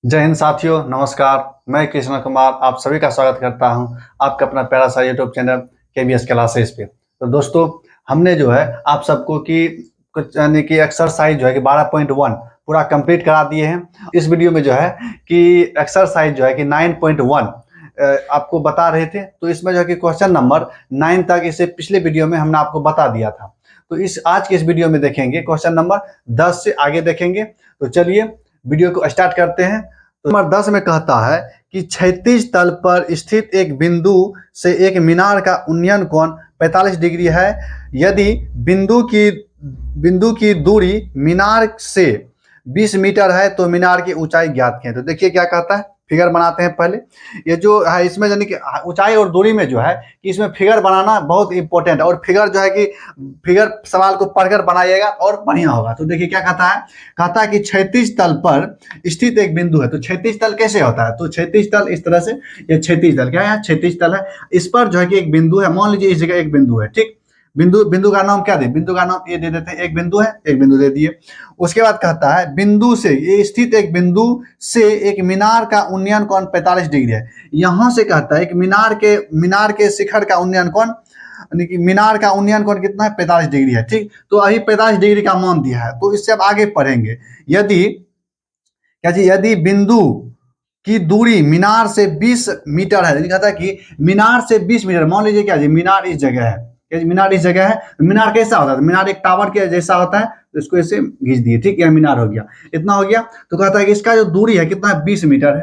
जय हिंद साथियों, नमस्कार। मैं कृष्ण कुमार आप सभी का स्वागत करता हूं आपका अपना प्यारा सा यूट्यूब चैनल केबीएस क्लासेस पे। तो दोस्तों, हमने जो है आप सबको कि कुछ यानी कि एक्सरसाइज जो है कि 12.1 पूरा कंप्लीट करा दिए हैं। इस वीडियो में जो है कि एक्सरसाइज जो है कि 9.1 आपको बता रहे थे। तो इसमें जो है कि क्वेश्चन नंबर 9 तक इसे पिछले वीडियो में हमने आपको बता दिया था। तो आज के इस वीडियो में देखेंगे क्वेश्चन नंबर 10 से आगे देखेंगे। तो चलिए वीडियो को स्टार्ट करते हैं। तो नंबर 10 में कहता है कि क्षैतिज तल पर स्थित एक बिंदु से एक मीनार का उन्नयन कोण 45 डिग्री है। यदि बिंदु की दूरी मीनार से 20 मीटर है तो मीनार की ऊंचाई ज्ञात करें। तो देखिए क्या कहता है, फिगर बनाते हैं पहले। ये जो है इसमें यानी कि ऊंचाई और दूरी में जो है कि इसमें फिगर बनाना बहुत इंपॉर्टेंट है, और फिगर जो है कि फिगर सवाल को पढ़कर बनाइएगा और बढ़िया होगा। तो देखिए क्या कहता है कि क्षैतिज तल पर स्थित एक बिंदु है। तो क्षैतिज तल कैसे होता है? तो क्षैतिज तल इस तरह से, ये क्षैतिज तल क्या है? क्षैतिज तल है। इस पर जो है कि एक बिंदु है, मान लीजिए इस जगह एक बिंदु है, ठीक। बिंदु का नाम क्या दे? बिंदु का नाम ये दे देते हैं, एक बिंदु है, एक बिंदु दे दिए। उसके बाद कहता है बिंदु से ये स्थित एक बिंदु से एक मीनार का उन्नयन कोण 45 डिग्री है। यहां से कहता है कि मीनार के शिखर का उन्नयन कोण, यानी कि मीनार का उन्नयन कोण कितना है? 45 डिग्री है, ठीक। तो अभी 45 डिग्री का मान दिया है, तो इससे अब आगे पढ़ेंगे। यदि क्या जी, यदि बिंदु की दूरी मीनार से 20 मीटर है, कहता है कि मीनार से 20 मीटर, मान लीजिए क्या जी, मीनार इस जगह है, मीनार इस जगह है। मीनार कैसा होता है? मीनार एक टावर के जैसा होता है, तो इसको ऐसे खींच दिए, ठीक। यह मीनार हो गया, इतना हो गया। तो कहता है कि इसका जो दूरी है कितना है? 20 मीटर है,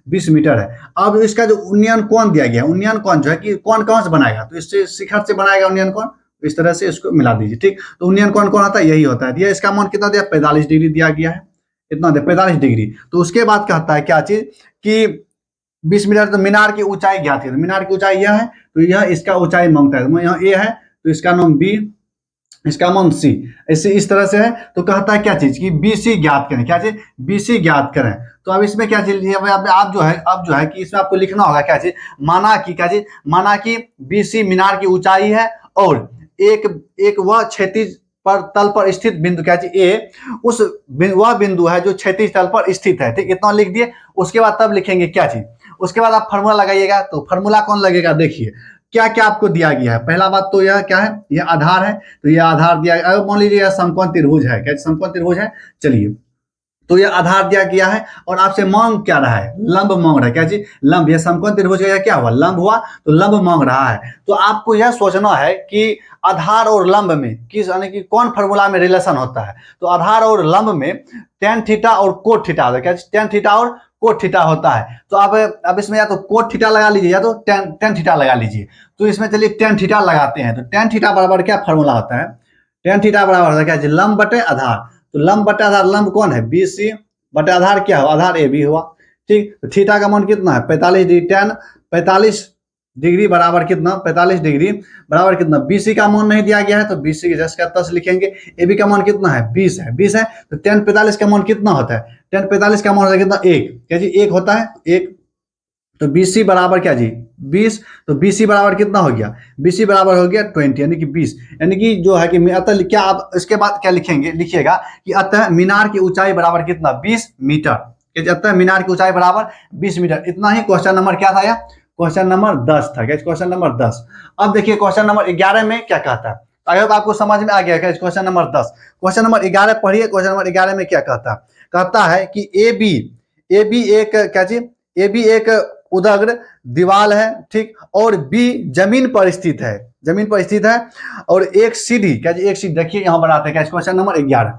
20 मीटर है। अब इसका जो उन्नयन कोण दिया गया है, उन्नयन कोण जो है कि कौन कहाँ से बनाएगा? तो इससे शिखर से बनाएगा उन्नयन कोण। इस तरह से इसको मिला दीजिए, ठीक। तो उन्नयन कोण कौन आता है? यही होता है। इसका मान कितना दिया? 45 डिग्री दिया गया है, इतना दे 45 डिग्री। तो उसके बाद कहता है क्या चीज कि 20 मीटर, तो मीनार की ऊंचाई ज्ञात है। तो मीनार की ऊंचाई यह है, तो यह इसका ऊंचाई मांगता है। तो यहाँ ए है, तो इसका नाम बी, इसका मान सी, ऐसे इस तरह से है। तो कहता है क्या चीज कि बीसी ज्ञात करें। क्या चीज? बीसी ज्ञात करें। तो अब इसमें क्या चीज, आप जो है कि इसमें आपको लिखना होगा क्या चीज, माना कि क्या चीज, माना कि बीसी मीनार की ऊंचाई है, और एक एक वह क्षैतिज पर तल पर स्थित बिंदु क्या चीज ए, वह बिंदु है जो क्षैतिज तल पर स्थित है, ठीक। इतना लिख दिए। उसके बाद तब लिखेंगे क्या चीज, उसके बाद आप फार्मूला लगाइएगा। तो फार्मूला कौन लगेगा? देखिए क्या क्या आपको दिया गया है। पहला बात तो यह क्या है, यह आधार है। तो यह आधार दिया गया, मान लीजिए यह समकोण त्रिभुज है। क्या समकोण त्रिभुज है? चलिए, तो यह आधार दिया गया है, और आपसे मांग क्या रहा है? लंब मांग रहा है। क्या चीज? लंब। यह समकोण त्रिभुज का क्या हुआ? लंब हुआ, तो लंब मांग रहा है। तो आपको यह सोचना है कि आधार और लंब में किस, यानी कि कौन फार्मूला में रिलेशन होता है। तो आधार और लंब में टेन थीटा और कोट थीटा होता है। क्या? टेन थीटा और कोट थीटा होता है। तो अब इसमें या तो कोट थीटा लगा लीजिए या तो टेन थीटा लगा लीजिए। तो इसमें चलिए टेन थीटा लगाते हैं। तो टेन थीटा बराबर क्या फार्मूला होता है? टेन थीटा बराबर होता है क्या? लंब बटे आधार। तो लंब बटे आधार, लंब कौन है? बी सी, बटे आधार क्या हुआ? आधार ए बी हुआ, ठीक। तो थीटा का मान कितना है? 45 डिग्री। टेन 45 डिग्री बराबर कितना? 45 डिग्री बराबर कितना? बीसी का मान नहीं दिया गया है, तो बीसी की 10 का 10 लिखेंगे। ए बी का मान कितना है? 20 है, 20 है। तो टेन 45 का मान कितना होता है? टेन 45 का मान होता है कितना? 1। क्या जी? 1 होता है, 1। तो बीसी बराबर क्या जी? 20। तो बीसी बराबर कितना हो गया? बीसी बराबर हो गया 20, यानी कि 20। यानी कि जो है कि अतः क्या, आप इसके बाद क्या लिखेंगे, लिखिएगा कि अतः मीनार की ऊंचाई बराबर कितना? 20 मीटर। अतः मीनार की ऊंचाई बराबर 20 मीटर। इतना ही क्वेश्चन नंबर क्या था? क्वेश्चन नंबर 10 था। Question number 10। अब देखिए क्वेश्चन नंबर 11 में क्या कहता है। आई होप आपको समझ में आ गया। Question number 10। क्वेश्चन नंबर 11 पढ़िए। क्वेश्चन नंबर 11 में क्या कहता है? कहता है कि ए बी एक क्या चीज, ए बी एक उदग्र दीवार है, ठीक। और बी जमीन पर स्थित है, जमीन पर स्थित है। और एक सीढ़ी, क्या जी? एक सीढ़ी। देखिए यहां बनाते हैं क्या, क्वेश्चन नंबर 11।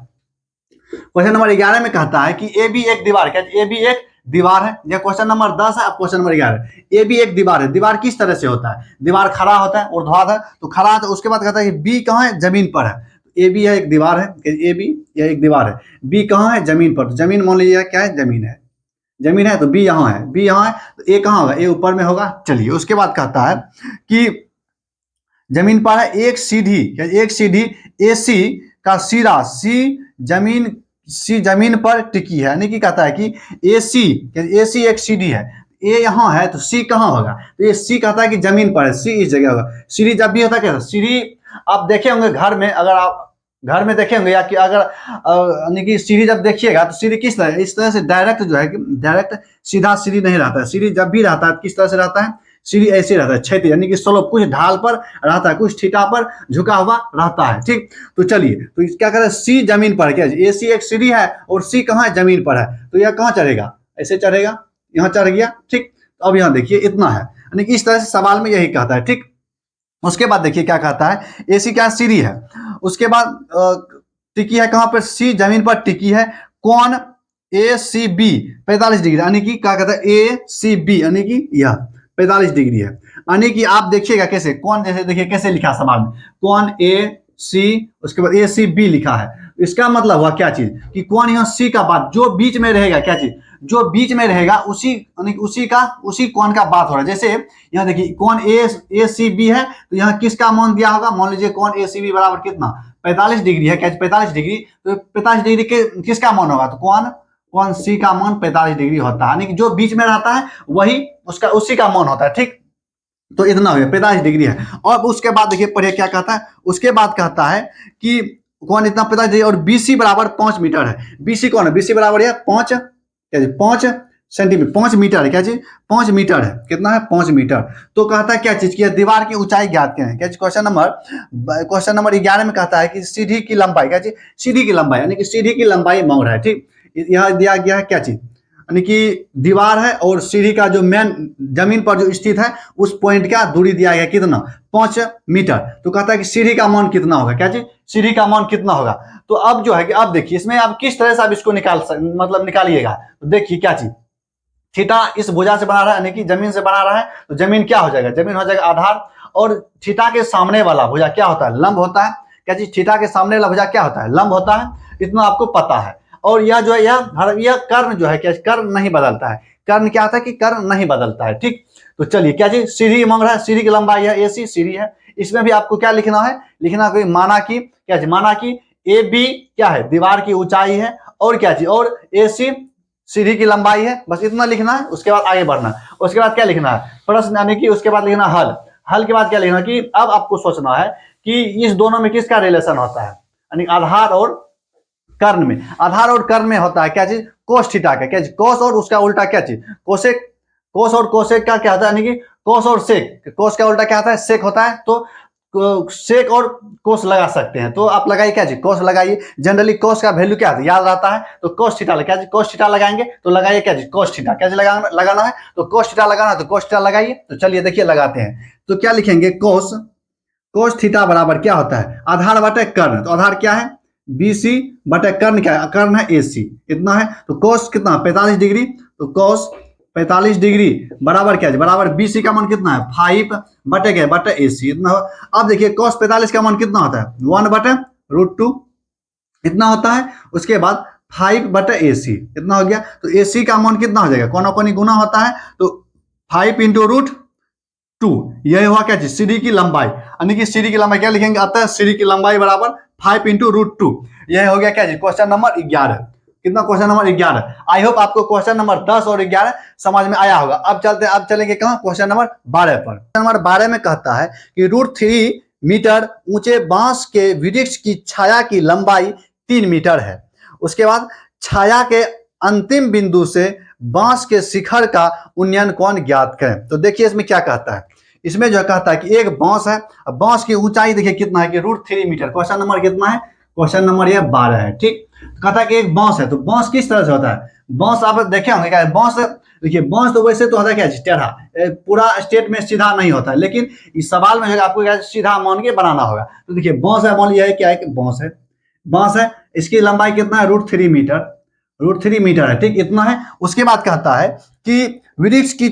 क्वेश्चन नंबर 11 में कहता है कि ए बी एक दीवार, क्या ए बी एक दीवार है। यह क्वेश्चन नंबर 10 है। अब क्वेश्चन नंबर 11, ए बी एक दीवार है। दीवार किस तरह से होता है? दीवार खड़ा होता है, ऊर्ध्वाधर। तो खड़ा है, तो उसके बाद कहता है कि बी कहाँ है? जमीन पर है। ए बी है एक दीवार है, ए बी यह एक दीवार है। बी कहाँ है? जमीन पर। तो जमीन मान लीजिए क्या है? जमीन है, जमीन है। तो बी यहाँ है, बी यहाँ है। तो ए कहाँ होगा? ए ऊपर में होगा। चलिए उसके बाद कहता है कि जमीन पर है एक सीढ़ी, एक सीढ़ी ए सी का सिरा सी जमीन पर टिकी है। यानी कि कहता है कि ए सी एक सीढ़ी है। ए यहाँ है, तो सी कहाँ होगा? तो ये सी कहता है कि जमीन पर है, सी इस जगह होगा। सीढ़ी जब भी होता है क्या? सीढ़ी आप देखे होंगे घर में, अगर आप घर में देखेंगे या कि अगर यानी कि सीढ़ी जब देखिएगा तो सीढ़ी किस तरह, इस तरह से डायरेक्ट जो है कि डायरेक्ट सीधा सीढ़ी नहीं रहता है। सीढ़ी जब भी रहता है किस तरह से रहता है, सीढ़ी ऐसे रहता है क्षैतिज, यानी कि स्लोप कुछ ढाल पर रहता है, कुछ थीटा पर झुका हुआ रहता है। ठीक, तो चलिए, तो क्या कहते हैं, सी जमीन पर, क्या ए सी एक सीढ़ी है और सी कहाँ है, जमीन पर है, तो यह कहाँ चढ़ेगा, ऐसे चढ़ेगा, यहाँ चढ़ गया। ठीक, तो अब यहाँ देखिए इतना है, यानी कि इस तरह से सवाल में यही कहता है। ठीक, उसके बाद देखिए क्या कहता है, ए सी क्या सीढ़ी है, उसके बाद टिकी है कहाँ पर, सी जमीन पर टिकी है, कौन ए सी बी 45 डिग्री, यानी कि क्या कहता है ए सी बी, यानी कि यह 45 डिग्री है। यानी कि आप देखिएगा कैसे, कौन, जैसे देखिए कैसे लिखा सवाल में, कौन ए सी, उसके बाद ए सी बी लिखा है। इसका मतलब हुआ क्या चीज, कि कौन यहाँ सी का बात, जो बीच में रहेगा, क्या चीज, जो बीच में रहेगा उसी, यानी उसी कौन का बात हो रहा है। जैसे यहाँ देखिए कौन ए सी बी है, तो यहाँ किसका मान दिया होगा, मान लीजिए कौन ए सी बी बराबर कितना 45 डिग्री है, क्या 45 डिग्री, तो 45 डिग्री के किसका मान होगा, तो कौन सी का मान 45 डिग्री होता है, यानी कि जो बीच में रहता है वही उसका उसी का मान होता है। ठीक, तो इतना हो गया 45 डिग्री है। और उसके बाद देखिए पढ़िए क्या कहता है, उसके बाद कहता है कि कौन इतना 45 डिग्री और बीसी बराबर 5 मीटर है। बीसी कौन है, बीसी बराबर है 5, क्या जी 5 सेंटीमीटर, 5 मीटर है, क्या जी 5 मीटर है, कितना है 5 मीटर। तो कहता है क्या चीज की, दीवार की ऊंचाई ज्ञात करें। क्या क्वेश्चन नंबर 11 में कहता है कि सीढ़ी की लंबाई, क्या चीज, सीढ़ी की लंबाई, यानी कि सीढ़ी की लंबाई मांग रहा है। ठीक, यहाँ दिया गया है क्या चीज, यानी कि दीवार है और सीढ़ी का जो मेन जमीन पर जो स्थित है उस पॉइंट का दूरी दिया गया कितना, 5 मीटर। तो कहता है कि सीढ़ी का मान कितना होगा, क्या चीज, सीढ़ी का मान कितना होगा। तो अब जो है कि अब देखिए इसमें आप किस तरह से आप इसको निकालिएगा। तो देखिए क्या चीज, थीटा इस भुजा से बना रहा है, यानी कि जमीन से बना रहा है, तो जमीन क्या हो जाएगा, जमीन हो जाएगा आधार, और थीटा के सामने वाला भुजा क्या होता है, लंब होता है। क्या चीज, थीटा के सामने वाला भुजा क्या होता है, लंब होता है, इतना आपको पता है। और यह जो है यह कर्ण जो है, क्या कर्ण नहीं बदलता है, कर्ण क्या होता है कि कर्ण नहीं बदलता है। ठीक, तो चलिए क्या चीज, सीढ़ी मांग रहा है, सीढ़ी की लंबाई है एसी, सीढ़ी है। इसमें भी आपको क्या लिखना है, लिखना कोई माना कि, क्या चीज, माना कि ए बी क्या है, दीवार की ऊंचाई है, और क्या चीज, और ए सी सीढ़ी की लंबाई है, बस इतना लिखना है। उसके बाद आगे बढ़ना है, उसके बाद क्या लिखना है, प्रश्न, यानी कि उसके बाद लिखना हल, हल के बाद क्या लिखना कि अब आपको सोचना है कि इस दोनों में किसका रिलेशन होता है, यानी आधार और कर्ण में, आधार और कर्ण में होता है क्या चीज, कोस थीटा का, क्या चीज, कोस और उसका उल्टा क्या चीज, कोसेक, कोस और कोसेक का क्या होता है, यानी कि कोस और सेक, कोस का उल्टा क्या होता है, सेक होता है। तो सेक और कोस लगा सकते हैं, तो आप लगाइए क्या चीज, कोस लगाइए। जनरली कोस का वैल्यू क्या याद रहता है, तो कोस थीटा, क्या चीज, कोस थीटा लगाएंगे, तो लगाइए क्या चीज, कोस थीटा, क्या चीज लगाना है, तो कोस थीटा लगाना है, तो कोस थीटा लगाइए। तो चलिए देखिए लगाते हैं, तो क्या लिखेंगे, कोस, कोस थीटा बराबर क्या होता है, आधार बटे कर्ण, तो आधार क्या है BC बटे कर्ण क्या है, कर्ण है AC, इतना है। तो कोस कितना 45 डिग्री, तो कोस 45 डिग्री बराबर क्या है, बराबर BC का मान कितना है 5 बटे क्या बटे AC, इतना। अब देखिए कोस 45 का मान कितना होता है 1 बटे √2, इतना होता है। उसके बाद 5 बटे AC, इतना हो गया। तो AC का मान कितना हो जाएगा, कोना कोनी गुना होता है, तो 5 इंटू √2, यह हुआ क्या चीज, सीढ़ी की लंबाई, यानी कि सीढ़ी की लंबाई क्या लिखेंगे, आता है सीढ़ी की लंबाई बराबर 5 इंटू √2, यह हो गया क्या चीज, क्वेश्चन नंबर 11। कितना, क्वेश्चन नंबर 11। आई होप आपको क्वेश्चन नंबर 10 और 11 समझ में आया होगा। अब चलेंगे कहां, क्वेश्चन नंबर 12 पर। क्वेश्चन नंबर 12 में कहता है कि √3 मीटर ऊंचे बांस के वृक्ष की छाया की लंबाई 3 मीटर है। उसके बाद छाया के अंतिम बिंदु से बांस के शिखर का उन्नयन कोण ज्ञात करें। तो देखिए इसमें क्या कहता है, इसमें जो कहता है कि एक बांस है, बांस की ऊंचाई देखिए कितना है कि √3 मीटर। क्वेश्चन नंबर कितना है, क्वेश्चन नंबर ये 12 है। ठीक, कहता है कि एक बांस है, तो बांस किस तरह से होता है, बांस आप देखे होंगे क्या, बांस देखिए, बांस तो वैसे तो होता है क्या टेढ़ा, पूरा स्टेट में सीधा नहीं होता है, लेकिन इस सवाल में जो आपको क्या सीधा मान के बनाना होगा। तो देखिए बांस है, मान लिया है क्या है कि बांस है, इसकी लंबाई कितना है √3 मीटर, √3 मीटर है। ठीक, इतना है। उसके बाद कहता है कि वृक्ष की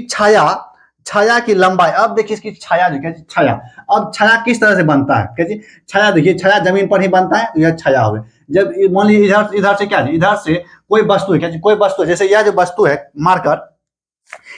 छाया की लंबाई, अब देखिए इसकी छाया जो क्या छाया, अब छाया किस तरह से बनता है, कैसे छाया, देखिए छाया जमीन पर ही बनता है, तो यह छाया हुआ। जब मान लीजिए इधर से क्या, इधर से कोई वस्तु है, क्या कोई वस्तु है, जैसे यह जो वस्तु है मार्कर,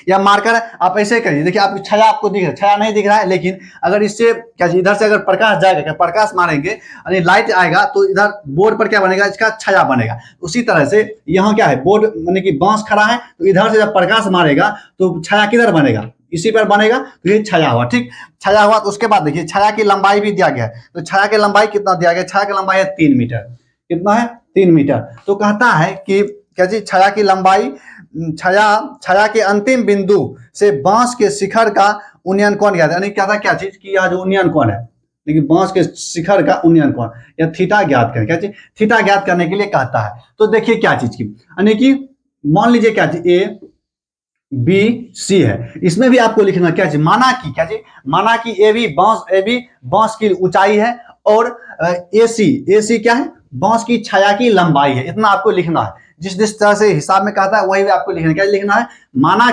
या मार्कर आप ऐसे करिए, देखिए आप छाया आपको दिख रहा है, छाया नहीं दिख रहा है, लेकिन अगर इससे क्या इधर से अगर प्रकाश जाएगा, क्या प्रकाश मारेंगे यानी लाइट आएगा, तो इधर बोर्ड पर क्या बनेगा, इसका छाया बनेगा। उसी तरह से यहाँ क्या है, बोर्ड यानी कि बांस खड़ा है, तो इधर से जब प्रकाश मारेगा तो छाया किधर बनेगा, इसी पर बनेगा, तो ये छाया हुआ। ठीक, छाया हुआ। तो उसके बाद देखिए छाया की लंबाई भी दिया गया है, तो छाया की लंबाई कितना दिया गया, छाया की लंबाई है 3 मीटर। कितना है, 3 मीटर। तो कहता है कि क्या चीज, छाया की लंबाई, छाया छाया के अंतिम बिंदु से बांस के शिखर का उन्नयन कोण ज्ञात, यानी क्या था, क्या चीज की यह जो उन्नयन कोण है, लेकिन बांस के शिखर का उन्नयन कोण या थीटा ज्ञात करें, क्या चीज, थीटा ज्ञात करने के लिए कहता है। तो देखिए क्या चीज की, यानी कि मान लीजिए क्या चीज, ए बी सी है, इसमें भी आपको लिखना क्या चीज, माना कि, क्या चीज, माना कि ए बी बांस की ऊंचाई है, और ए सी क्या है, बांस की छाया की लंबाई है। इतना आपको लिखना है, जिस जिस तरह से हिसाब में कहता है वही आपको लिखना है। क्या लिखना है, माना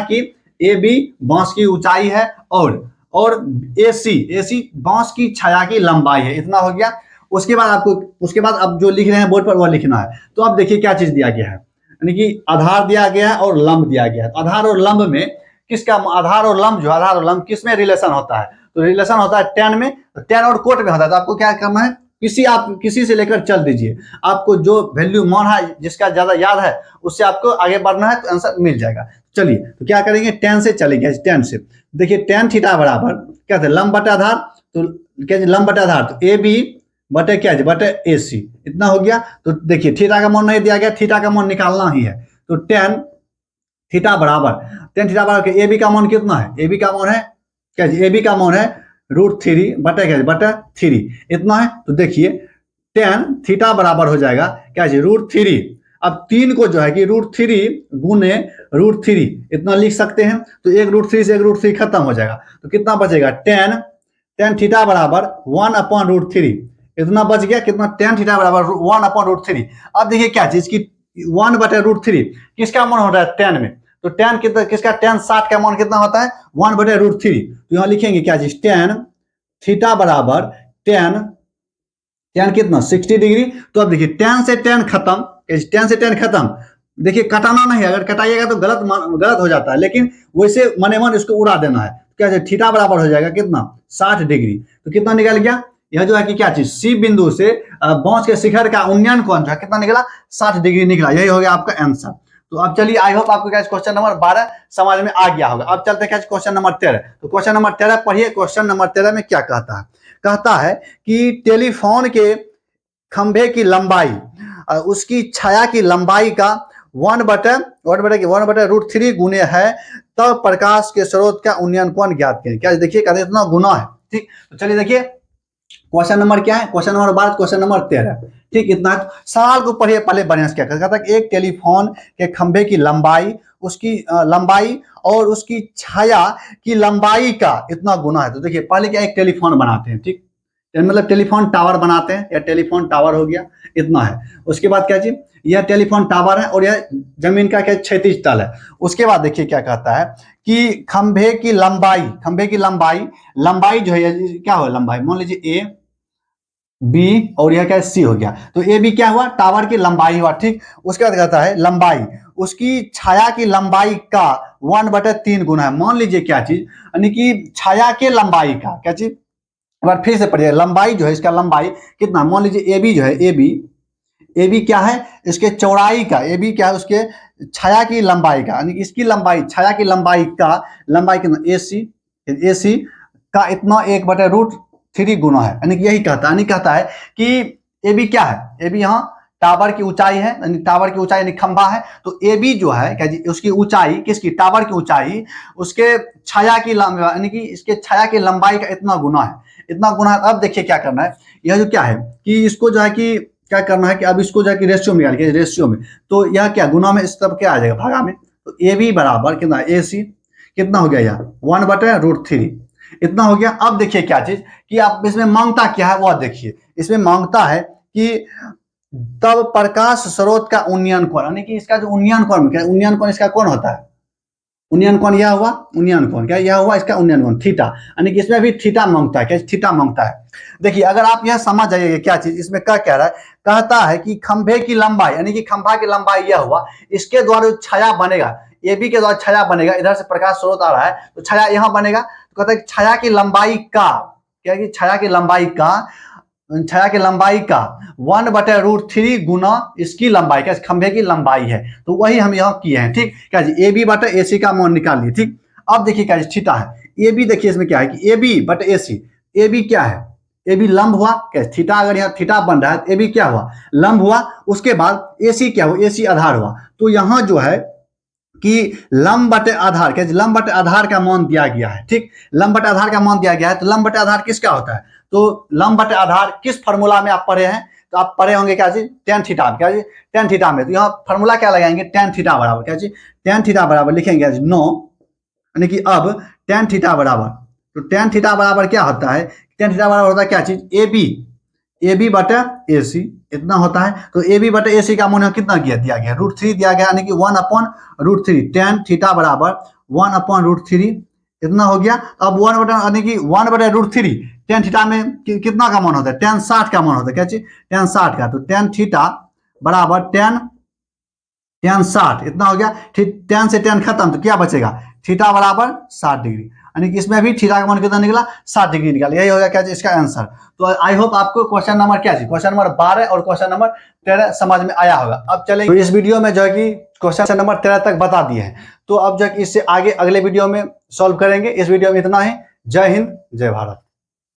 कि ए बी बांस की ऊंचाई है, और ए सी बांस की छाया की लंबाई है। इतना हो गया। उसके बाद अब जो लिख रहे हैं बोर्ड पर वह लिखना है। तो अब देखिए क्या चीज दिया गया है, यानी कि आधार दिया गया है और लंब दिया गया है। तो आधार और लंब में किसका, आधार और लंब किस में रिलेशन होता है, तो रिलेशन होता है टेन में, तो टेन और कोट में होता है। तो आपको क्या करना है, किसी से लेकर चल दीजिए, आपको जो वैल्यू मान है, जिसका ज्यादा याद है, उससे आपको आगे बढ़ना है, तो आंसर मिल जाएगा। चलिए तो क्या करेंगे, टेन से चलेंगे, टेन से। देखिए टेन थीटा बराबर क्या था, लंब बटा आधार, तो क्या लंब बटा आधार, तो ए बी बटे क्या है, बटे ए सी। इतना हो गया। तो देखिए थीटा का मान नहीं दिया गया, थीटा का मान निकालना ही है। तो टेन थीटा बराबर ए बी का मान कितना है, ए बी का मान है क्या, ए बी का मान है √3 बटे क्या, बटे 3। इतना है। तो देखिए टेन थीटा बराबर हो जाएगा क्या है, √3। अब 3 को जो है कि √3 गुने √3 इतना लिख सकते हैं। तो एक √3 से एक √3 खत्म हो जाएगा, तो कितना बचेगा, टेन थीटा बराबर 1/√3। इतना बच गया, कितना, टेन थीटा बराबर 1/√3। अब देखिए क्या चीज की 1/√3 किसका मान हो रहा है, टेन में, तो टेन कितना, किसका, टेन 60 का मान कितना होता है, 1/√3। तो यहाँ लिखेंगे क्या चीज, टेन थीटा बराबर टेन कितना, 60 डिग्री। तो अब देखिए टेन से टेन खत्म, देखिए कटाना नहीं है, अगर कटाइएगा तो गलत हो जाता है, लेकिन वैसे मने मन इसको उड़ा देना है। क्या है, थीटा बराबर हो जाएगा कितना, 60 डिग्री। तो कितना निकल गया, यह जो है कि क्या चीज, सी बिंदु से बांस के शिखर का उन्नयन कोण जो है कितना निकला, 60 डिग्री निकला। यही हो गया आपका आंसर। तो अब चलिए, आई होप आपको क्या क्वेश्चन नंबर 12 समझ में आ गया होगा। अब चलते हैं क्या क्वेश्चन नंबर 13। तो क्वेश्चन नंबर 13 पढ़िए। क्वेश्चन नंबर 13 में क्या कहता है, कहता है कि टेलीफोन के खंभे की लंबाई उसकी छाया की लंबाई का 1/√3 गुने है, तब प्रकाश के स्रोत का उन्नयन कोण ज्ञात करें। क्या देखिए, कहते इतना गुना है। ठीक, तो चलिए देखिए क्वेश्चन नंबर क्या है, क्वेश्चन नंबर 12, क्वेश्चन नंबर 13। ठीक, इतना सवाल को पढ़िए पहले बढ़िया से। क्या कहता है, एक टेलीफोन के खंभे की लंबाई, उसकी लंबाई और उसकी छाया की लंबाई का इतना गुना है। तो देखिए पहले क्या, एक टेलीफोन बनाते हैं, ठीक, मतलब टेलीफोन टावर बनाते हैं, या टेलीफोन टावर हो गया, इतना है। उसके बाद क्या चीज, यह टेलीफोन टावर है और यह जमीन का क्या, 36 तल है। उसके बाद देखिए क्या कहता है कि खंभे की लंबाई जो है, क्या हो, लंबाई मान लीजिए ए बी और यह क्या, सी हो गया। तो ए बी क्या हुआ, टावर की लंबाई हुआ। ठीक, उसके बाद कहता है लंबाई उसकी छाया की लंबाई का 1/3 गुना है। मान लीजिए क्या चीज, यानी कि छाया के लंबाई का क्या चीज, एक बार फिर से पढ़िए, लंबाई जो है, इसका लंबाई कितना, मान लीजिए ए बी जो है, ए बी क्या है, इसके चौड़ाई का, ए बी क्या है, उसके छाया की लंबाई का, यानी इसकी लंबाई, छाया की लंबाई कितना, ए सी का इतना 1/√3 गुना है। यानी यही कहता है, यानी कहता है कि ए बी क्या है, ए बी यहाँ टावर की ऊंचाई है, यानी टावर की ऊंचाई यानी खंभा है। तो ए बी जो है क्या जी, उसकी ऊंचाई, किसकी, टावर की ऊंचाई, उसके छाया की यानी कि इसके छाया की लंबाई का इतना गुना है, इतना गुना है। अब देखिए क्या करना है, यह जो क्या है कि इसको जो है कि क्या करना है कि अब इसको जो है कि रेशियो में निकालिए, रेशियो में। तो यह क्या, गुना में इस तरफ क्या आ जाएगा, भागा में। तो ए बी बराबर कितना, ए सी कितना हो गया, यहाँ 1/√3 इतना हो गया। अब देखिए क्या चीज कि आप इसमें मांगता क्या है, वह देखिए, इसमें मांगता है कि तब प्रकाश स्रोत का उन्नयन कोण, यानी कि इसका जो उन्नयन कोण, क्या उन्नयन कोण इसका कौन होता है, उन्नयन कोण यह हुआ, उन्नयन कोण क्या, यह हुआ इसका उन्नयन कोण थीटा, यानी कि इसमें भी थीटा मांगता है। क्या थीटा मांगता है, देखिए अगर आप यह समझ जाइए क्या चीज इसमें क्या कह रहा है, कहता है कि खंभे की लंबाई, यानी कि खंभा की लंबाई यह हुआ, इसके द्वारा छाया बनेगा, ए बी के द्वारा छाया बनेगा, इधर से प्रकाश स्रोत आ रहा है तो छाया यहाँ बनेगा। तो कहता है छाया की लंबाई का, क्या कि छाया की लंबाई का 1/√3 गुना इसकी लंबाई, क्या खंभे की लंबाई है। तो वही हम यहाँ किए हैं। ठीक, क्या जी, ए बी बटा ए सी का मान निकाल लिए। ठीक, अब देखिए क्या थीटा है, ए बी देखिए इसमें क्या है कि A B but A C, A B क्या है, ए बी लंब हुआ, क्या थीटा, अगर यहाँ थीटा बन रहा है तो ए बी क्या हुआ, लंब हुआ, उसके बाद ए सी क्या हुआ, ए सी आधार हुआ। तो यहाँ जो है कि लंब बटे आधार, क्या लंब बटे आधार का मान दिया गया है, ठीक, लंब बटे आधार का मान दिया गया है, तो लंब बटे आधार किसका होता है, तो लंब बटे आधार किस फॉर्मूला में आप पढ़े हैं, तो आप पढ़े होंगे क्या चीज, टेन थीटा, क्या चीज, टेन थीटा में। तो यहाँ फॉर्मूला क्या लगाएंगे, टेन थीटा बराबर क्या चीज, टेन थीटा बराबर लिखेंगे 9, यानी कि अब टेन थीटा बराबर, तो टेन थीटा बराबर क्या होता है, टेन थीटा बराबर होता है क्या चीज, ए बी बटे ए सी, इतना होता है। तो ए बी बटे ए सी का मान कितना दिया गया, √3 दिया गया, यानी कि 1/√3, टेन थीटा बराबर 1/√3, इतना हो गया। अब 1 बटे यानी कि 1/√3 टेन थीटा में कितना का मान होता है, टेन 60 का मान होता है, क्या चीज, टेन 60 का। तो टेन थीटा बराबर टेन 60, इतना हो गया। टेन से टेन खत्म, तो क्या बचेगा, थीटा बराबर 60 डिग्री, यानी कि इसमें भी थीटा का मान कितना निकला, 60 डिग्री निकला। यही हो गया क्या इसका आंसर। तो आई होप आपको क्वेश्चन नंबर क्या चीज, क्वेश्चन नंबर 12 और क्वेश्चन नंबर 13 समझ में आया होगा। अब चले तो इस वीडियो में जो है कि क्वेश्चन नंबर 13 तक बता दिए हैं, तो अब जो है कि इससे आगे अगले वीडियो में सॉल्व करेंगे। इस वीडियो में इतना ही। जय हिंद, जय भारत।